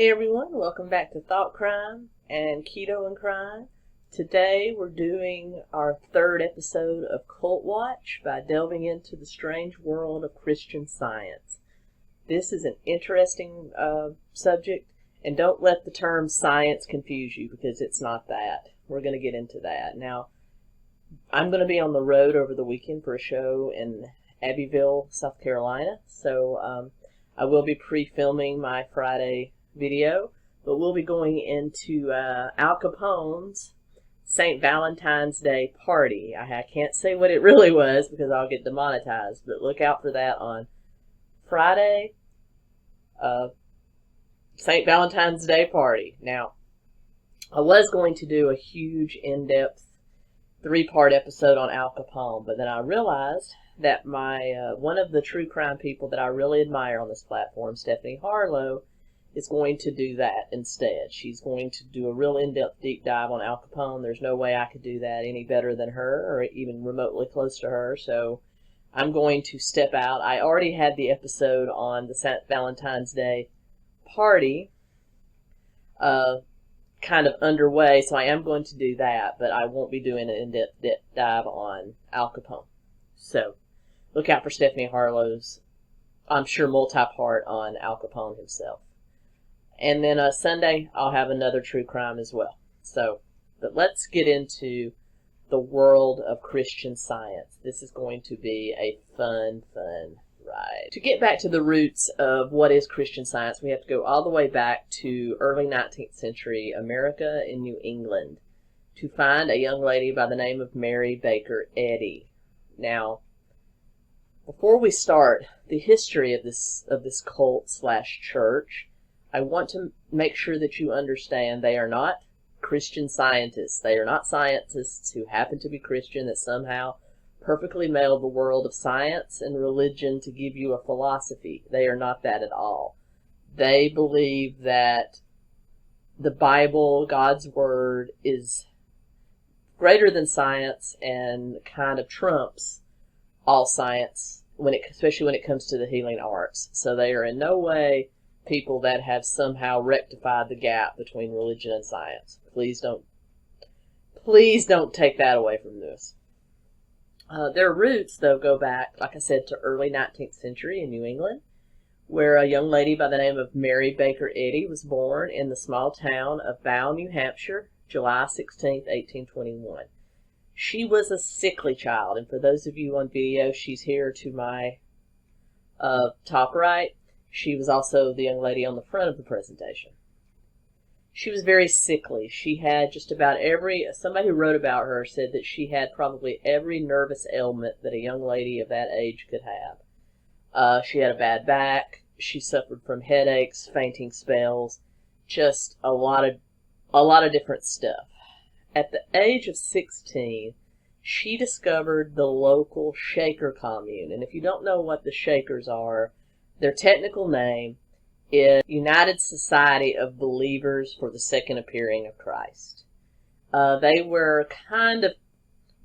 Hey everyone, welcome back to Thought Crime and Keto and Crime. Today we're doing our third episode of Cult Watch by delving into the strange world of Christian Science. This is an interesting subject, and don't let the term science confuse you because it's not that. We're going to get into that. Now, I'm going to be on the road over the weekend for a show in Abbeville, South Carolina, so I will be pre-filming my Friday video, but we'll be going into Al Capone's St. Valentine's Day party. I can't say what it really was because I'll get demonetized, but look out for that on Friday. St. Valentine's Day party. Now, I was going to do a huge in-depth 3-part episode on Al Capone, but then I realized that my one of the true crime people that I really admire on this platform, Stephanie Harlow, is going to do that instead. She's going to do a real in-depth deep dive on Al Capone. There's no way I could do that any better than her or even remotely close to her, so I'm going to step out. I already had the episode on the St. Valentine's Day party kind of underway, so I am going to do that, but I won't be doing an in-depth dive on Al Capone. So look out for Stephanie Harlow's, I'm sure, multi-part on Al Capone himself. And then Sunday, I'll have another true crime as well. So, but let's get into the world of Christian Science. This is going to be a fun ride. To get back to the roots of what is Christian Science, we have to go all the way back to early 19th century America in New England to find a young lady by the name of Mary Baker Eddy. Now, before we start the history of this cult/church, I want to make sure that you understand they are not Christian scientists. They are not scientists who happen to be Christian that somehow perfectly meld the world of science and religion to give you a philosophy. They are not that at all. They believe that the Bible, God's Word, is greater than science and kind of trumps all science, especially when it comes to the healing arts. So they are in no way people that have somehow rectified the gap between religion and science. Please don't take that away from this. Their roots, though, go back, like I said, to early 19th century in New England, where a young lady by the name of Mary Baker Eddy was born in the small town of Bow, New Hampshire, July 16, 1821. She was a sickly child, and for those of you on video, she's here to my top right. She was also the young lady on the front of the presentation. She was very sickly. She had just about somebody who wrote about her said that she had probably every nervous ailment that a young lady of that age could have. She had a bad back. She suffered from headaches, fainting spells, just a lot of different stuff. At the age of 16, she discovered the local Shaker commune. And if you don't know what the Shakers are, their technical name is United Society of Believers for the Second Appearing of Christ. They were kind of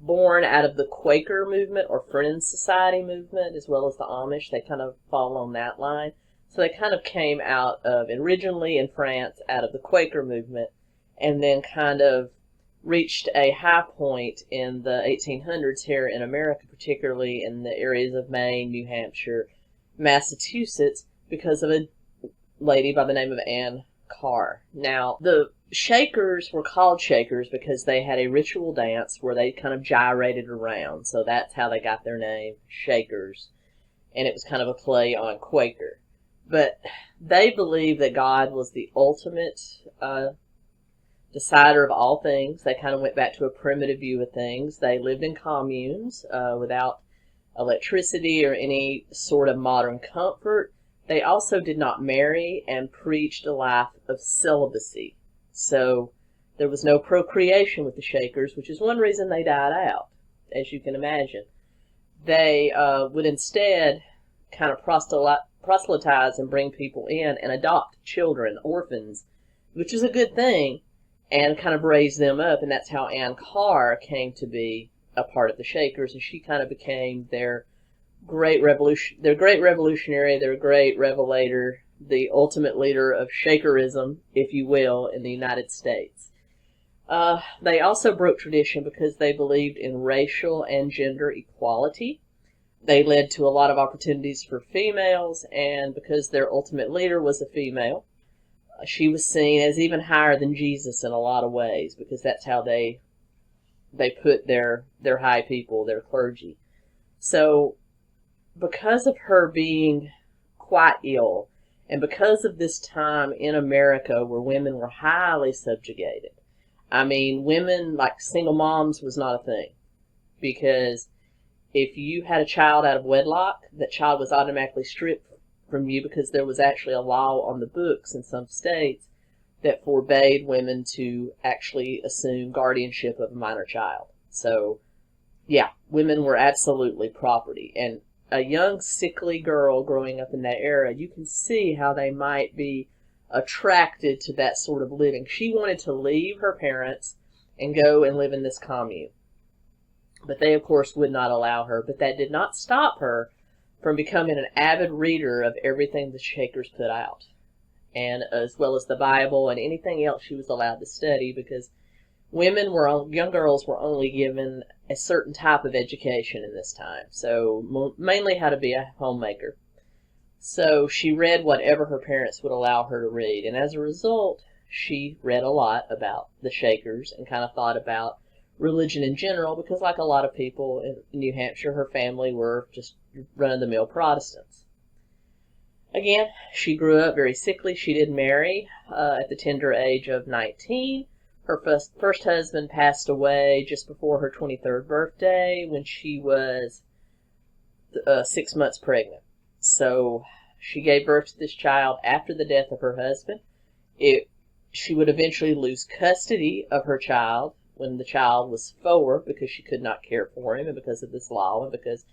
born out of the Quaker movement or Friends Society movement, as well as the Amish. They kind of fall on that line. So they kind of came out of, originally in France, out of the Quaker movement, and then kind of reached a high point in the 1800s here in America, particularly in the areas of Maine, New Hampshire, Massachusetts, because of a lady by the name of Anne Carr. Now, the Shakers were called Shakers because they had a ritual dance where they kind of gyrated around. So that's how they got their name, Shakers. And it was kind of a play on Quaker. But they believed that God was the ultimate decider of all things. They kind of went back to a primitive view of things. They lived in communes without electricity or any sort of modern comfort. They also did not marry and preached a life of celibacy. So there was no procreation with the Shakers, which is one reason they died out, as you can imagine. They would instead kind of proselytize and bring people in and adopt children, orphans, which is a good thing, and kind of raise them up. And that's how Anne Carr came to be a part of the Shakers, and she kind of became their great revolutionary, their great revelator, the ultimate leader of Shakerism, if you will, in the United States. They also broke tradition because they believed in racial and gender equality. They led to a lot of opportunities for females, and because their ultimate leader was a female, she was seen as even higher than Jesus in a lot of ways, because that's how they put their high people, their clergy. So because of her being quite ill, and because of this time in America where women were highly subjugated, I mean, women, like single moms, was not a thing. Because if you had a child out of wedlock, that child was automatically stripped from you, because there was actually a law on the books in some states that forbade women to actually assume guardianship of a minor child. So, yeah, women were absolutely property. And a young, sickly girl growing up in that era, you can see how they might be attracted to that sort of living. She wanted to leave her parents and go and live in this commune. But they, of course, would not allow her. But that did not stop her from becoming an avid reader of everything the Shakers put out, and as well as the Bible and anything else she was allowed to study, because young girls were only given a certain type of education in this time. So mainly how to be a homemaker. So she read whatever her parents would allow her to read. And as a result, she read a lot about the Shakers and kind of thought about religion in general, because like a lot of people in New Hampshire, her family were just run-of-the-mill Protestants. Again, she grew up very sickly. She did marry at the tender age of 19. Her first husband passed away just before her 23rd birthday when she was 6 months pregnant. So she gave birth to this child after the death of her husband. She would eventually lose custody of her child when the child was 4, because she could not care for him, and because of this law, and because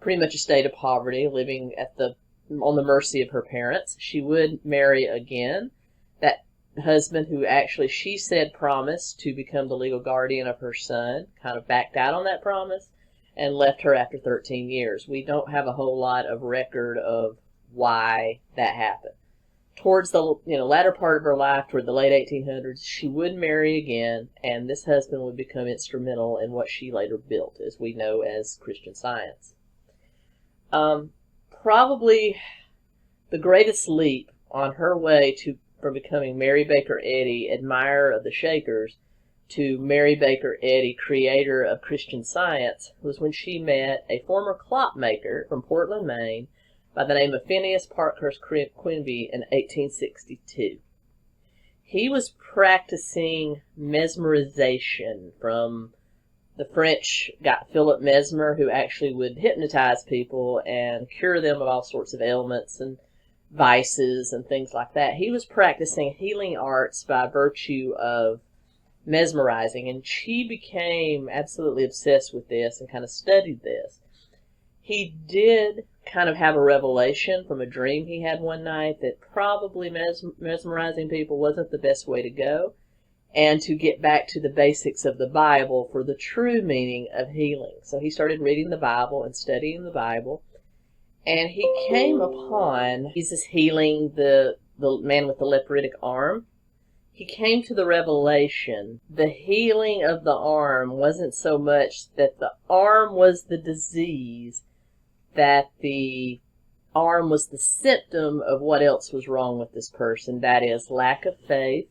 pretty much a state of poverty, living on the mercy of her parents. She would marry again. That husband, who actually she said promised to become the legal guardian of her son, kind of backed out on that promise and left her after 13 years. We don't have a whole lot of record of why that happened. Towards the latter part of her life, toward the late 1800s, she would marry again, and this husband would become instrumental in what she later built, as we know as Christian Science. Probably the greatest leap on her way from becoming Mary Baker Eddy, admirer of the Shakers, to Mary Baker Eddy, creator of Christian Science, was when she met a former clockmaker from Portland, Maine, by the name of Phineas Parkhurst Quimby in 1862. He was practicing mesmerization from the French guy Philip Mesmer, who actually would hypnotize people and cure them of all sorts of ailments and vices and things like that. He was practicing healing arts by virtue of mesmerizing, and she became absolutely obsessed with this and kind of studied this. He did kind of have a revelation from a dream he had one night that probably mesmerizing people wasn't the best way to go, and to get back to the basics of the Bible for the true meaning of healing. So he started reading the Bible and studying the Bible, and he came upon Jesus healing the man with the leprotic arm. He came to the revelation the healing of the arm wasn't so much that the arm was the disease, that the arm was the symptom of what else was wrong with this person. That is, lack of faith,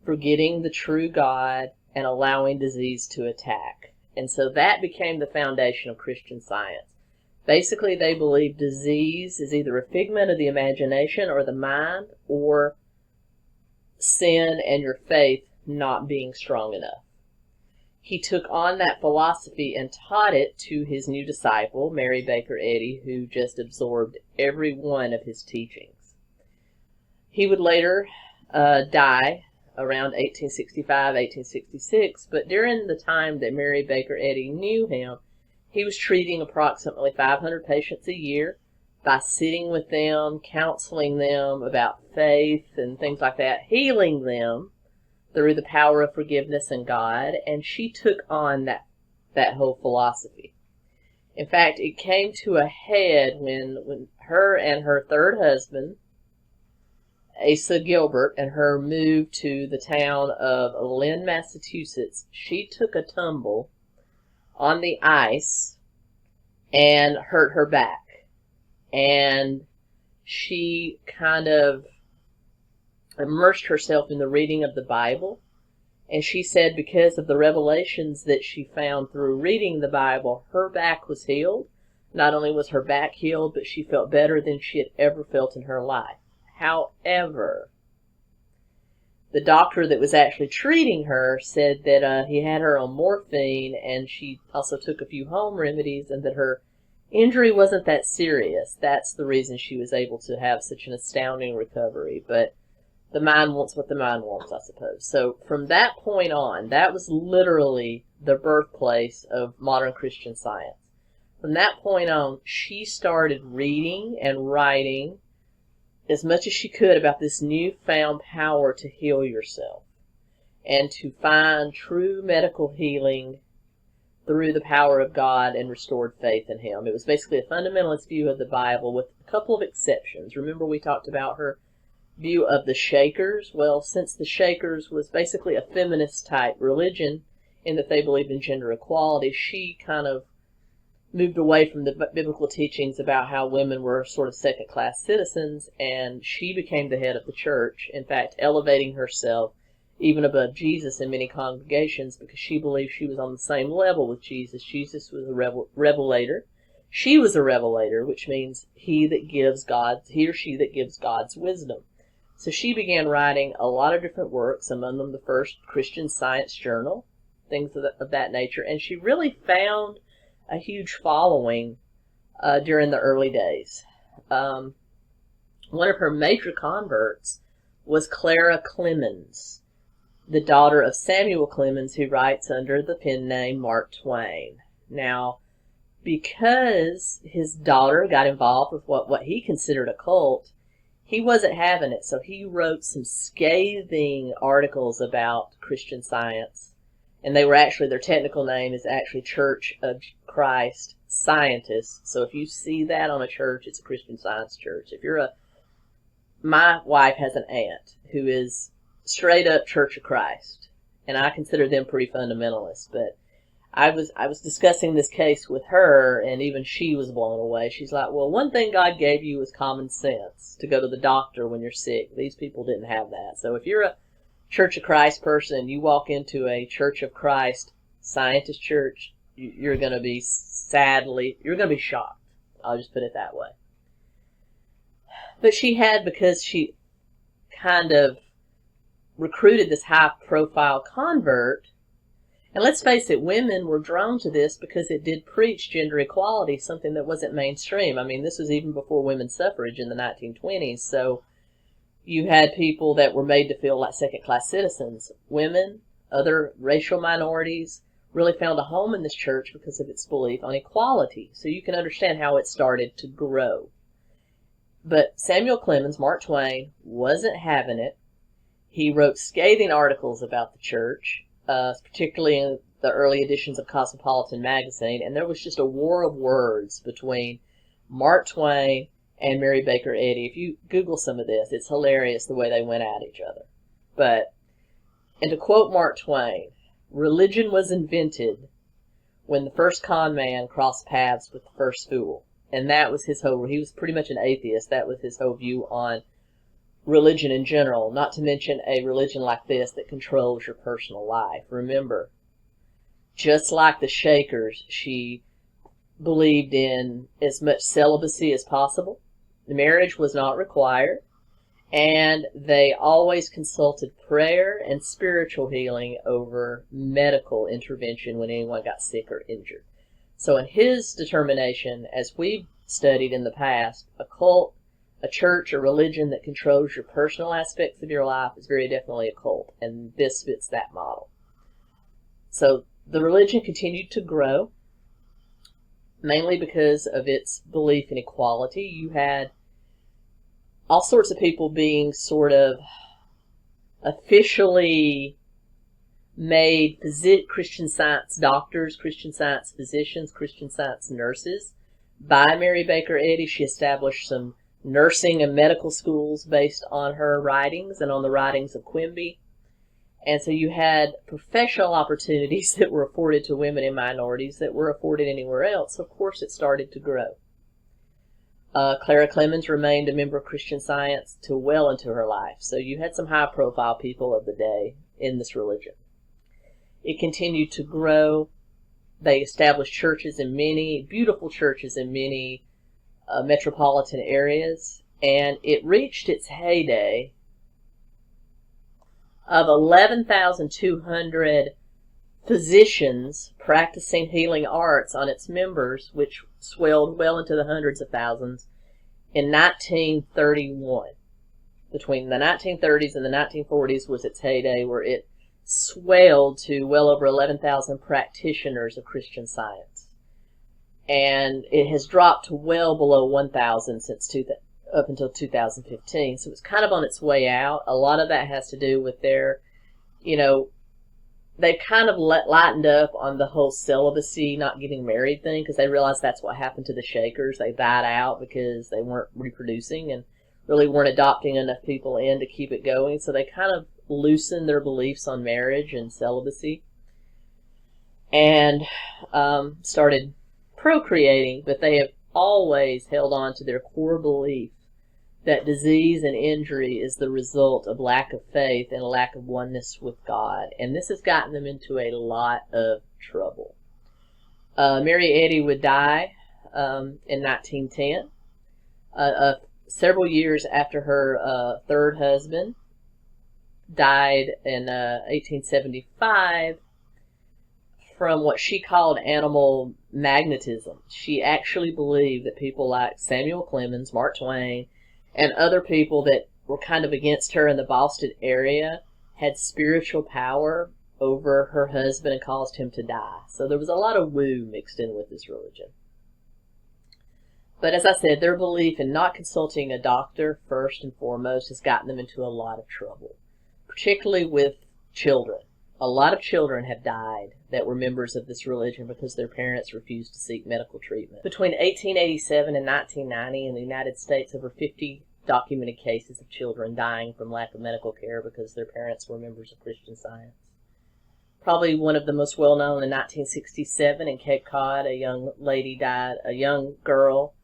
forgetting the true God, and allowing disease to attack. And so that became the foundation of Christian Science. Basically, they believe disease is either a figment of the imagination or the mind, or sin and your faith not being strong enough. He took on that philosophy and taught it to his new disciple, Mary Baker Eddy, who just absorbed every one of his teachings. He would later die around 1865, 1866, but during the time that Mary Baker Eddy knew him, he was treating approximately 500 patients a year by sitting with them, counseling them about faith and things like that, healing them through the power of forgiveness and God, and she took on that whole philosophy. In fact, it came to a head when her and her third husband Asa Gilbert and her moved to the town of Lynn, Massachusetts, she took a tumble on the ice and hurt her back. And she kind of immersed herself in the reading of the Bible. And she said because of the revelations that she found through reading the Bible, her back was healed. Not only was her back healed, but she felt better than she had ever felt in her life. However, the doctor that was actually treating her said that he had her on morphine, and she also took a few home remedies, and that her injury wasn't that serious. That's the reason she was able to have such an astounding recovery. But the mind wants what the mind wants, I suppose. So from that point on, that was literally the birthplace of modern Christian Science. From that point on, she started reading and writing as much as she could about this newfound power to heal yourself and to find true medical healing through the power of God and restored faith in Him. It was basically a fundamentalist view of the Bible with a couple of exceptions. Remember we talked about her view of the Shakers? Well, since the Shakers was basically a feminist type religion in that they believed in gender equality, she kind of moved away from the biblical teachings about how women were sort of second-class citizens, and she became the head of the church, in fact, elevating herself even above Jesus in many congregations because she believed she was on the same level with Jesus. Jesus was a revelator. She was a revelator, which means he or she that gives God's wisdom. So she began writing a lot of different works, among them the first Christian Science journal, things of that nature, and she really found a huge following during the early days. One of her major converts was Clara Clemens, the daughter of Samuel Clemens, who writes under the pen name Mark Twain. Now, because his daughter got involved with what he considered a cult, he wasn't having it, so he wrote some scathing articles about Christian Science. And they were actually, their technical name is actually Church of Christ Scientists. So if you see that on a church, it's a Christian Science church. My wife has an aunt who is straight up Church of Christ, and I consider them pretty fundamentalist. But I was discussing this case with her, and even she was blown away. She's like, well, one thing God gave you was common sense to go to the doctor when you're sick. These people didn't have that. So if you're a Church of Christ person, you walk into a Church of Christ Scientist church, you're going to be shocked. I'll just put it that way. But because she kind of recruited this high-profile convert, and let's face it, women were drawn to this because it did preach gender equality, something that wasn't mainstream. I mean, this was even before women's suffrage in the 1920s, so you had people that were made to feel like second-class citizens. Women, other racial minorities, really found a home in this church because of its belief on equality. So you can understand how it started to grow. But Samuel Clemens, Mark Twain, wasn't having it. He wrote scathing articles about the church, particularly in the early editions of Cosmopolitan magazine, and there was just a war of words between Mark Twain and Mary Baker Eddy. If you Google some of this, it's hilarious the way they went at each other. And to quote Mark Twain, religion was invented when the first con man crossed paths with the first fool. And that was he was pretty much an atheist. That was his whole view on religion in general, not to mention a religion like this that controls your personal life. Remember, just like the Shakers, she believed in as much celibacy as possible. The marriage was not required, and they always consulted prayer and spiritual healing over medical intervention when anyone got sick or injured. So in his determination, as we've studied in the past, a cult, a church, a religion that controls your personal aspects of your life is very definitely a cult, and this fits that model. So the religion continued to grow, mainly because of its belief in equality. You had all sorts of people being sort of officially made Christian Science doctors, Christian Science physicians, Christian Science nurses by Mary Baker Eddy. She established some nursing and medical schools based on her writings and on the writings of Quimby. And so you had professional opportunities that were afforded to women and minorities that were afforded anywhere else. So of course, it started to grow. Clara Clemens remained a member of Christian Science till well into her life. So you had some high-profile people of the day in this religion. It continued to grow. They established churches in many, beautiful churches in many metropolitan areas. And it reached its heyday of 11,200 physicians practicing healing arts on its members, which swelled well into the hundreds of thousands in 1931. Between the 1930s and the 1940s was its heyday, where it swelled to well over 11,000 practitioners of Christian Science. And it has dropped to well below 1,000 since up until 2015. So it's kind of on its way out. A lot of that has to do with their, they kind of lightened up on the whole celibacy, not getting married thing, because they realized that's what happened to the Shakers. They died out because they weren't reproducing and really weren't adopting enough people in to keep it going. So they kind of loosened their beliefs on marriage and celibacy and started procreating, but they have always held on to their core belief that disease and injury is the result of lack of faith and a lack of oneness with God. And this has gotten them into a lot of trouble. Mary Eddy would die in 1910, several years after her third husband died in 1875 from what she called animal magnetism. She actually believed that people like Samuel Clemens, Mark Twain, and other people that were kind of against her in the Boston area had spiritual power over her husband and caused him to die. So there was a lot of woo mixed in with this religion. But as I said, their belief in not consulting a doctor first and foremost has gotten them into a lot of trouble, particularly with children. A lot of children have died that were members of this religion because their parents refused to seek medical treatment. Between 1887 and 1990 in the United States, over 50 documented cases of children dying from lack of medical care because their parents were members of Christian Science. Probably one of the most well-known in 1967 in Cape Cod, a young girl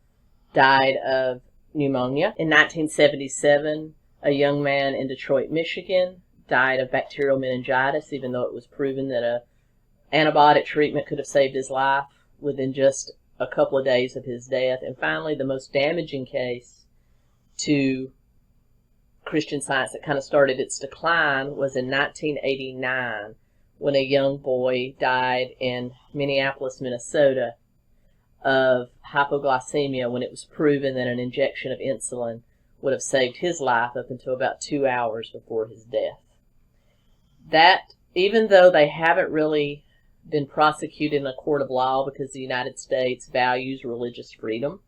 died of pneumonia. In 1977, a young man in Detroit, Michigan died of bacterial meningitis, even though it was proven that an antibiotic treatment could have saved his life within just a couple of days of his death. And finally, the most damaging case to Christian Science that kind of started its decline was in 1989 when a young boy died in Minneapolis, Minnesota of hypoglycemia when it was proven that an injection of insulin would have saved his life up until about 2 hours before his death. That, even though they haven't really been prosecuted in a court of law because the United States values religious freedom,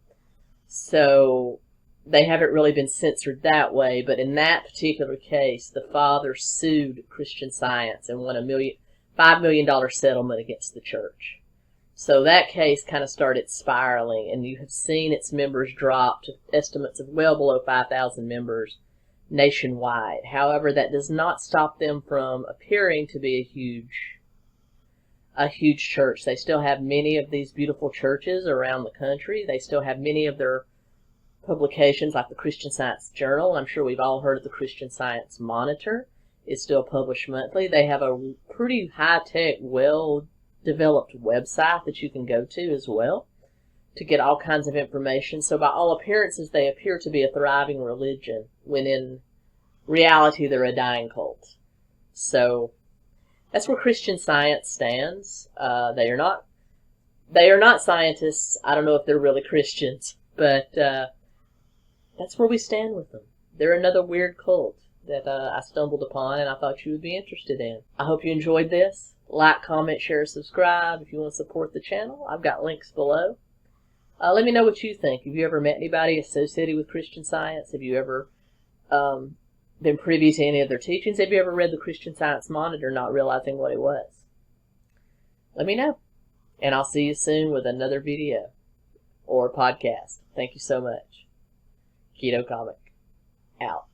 so they haven't really been censored that way, but in that particular case, the father sued Christian Science and won a $5 million settlement against the church. So that case kind of started spiraling, and you have seen its members drop to estimates of well below 5,000 members nationwide. However, that does not stop them from appearing to be a huge church. They still have many of these beautiful churches around the country. They still have many of their publications like the Christian Science Journal. I'm sure we've all heard of the Christian Science Monitor. It's still published monthly. They have a pretty high-tech, well-developed website that you can go to as well to get all kinds of information. So by all appearances, they appear to be a thriving religion, when in reality, they're a dying cult. So that's where Christian Science stands. They are not scientists. I don't know if they're really Christians, but that's where we stand with them. They're another weird cult that I stumbled upon and I thought you would be interested in. I hope you enjoyed this. Like, comment, share, subscribe. If you want to support the channel, I've got links below. Let me know what you think. Have you ever met anybody associated with Christian Science? Have you ever been privy to any of their teachings? Have you ever read the Christian Science Monitor not realizing what it was? Let me know. And I'll see you soon with another video or podcast. Thank you so much. Keto Comic out.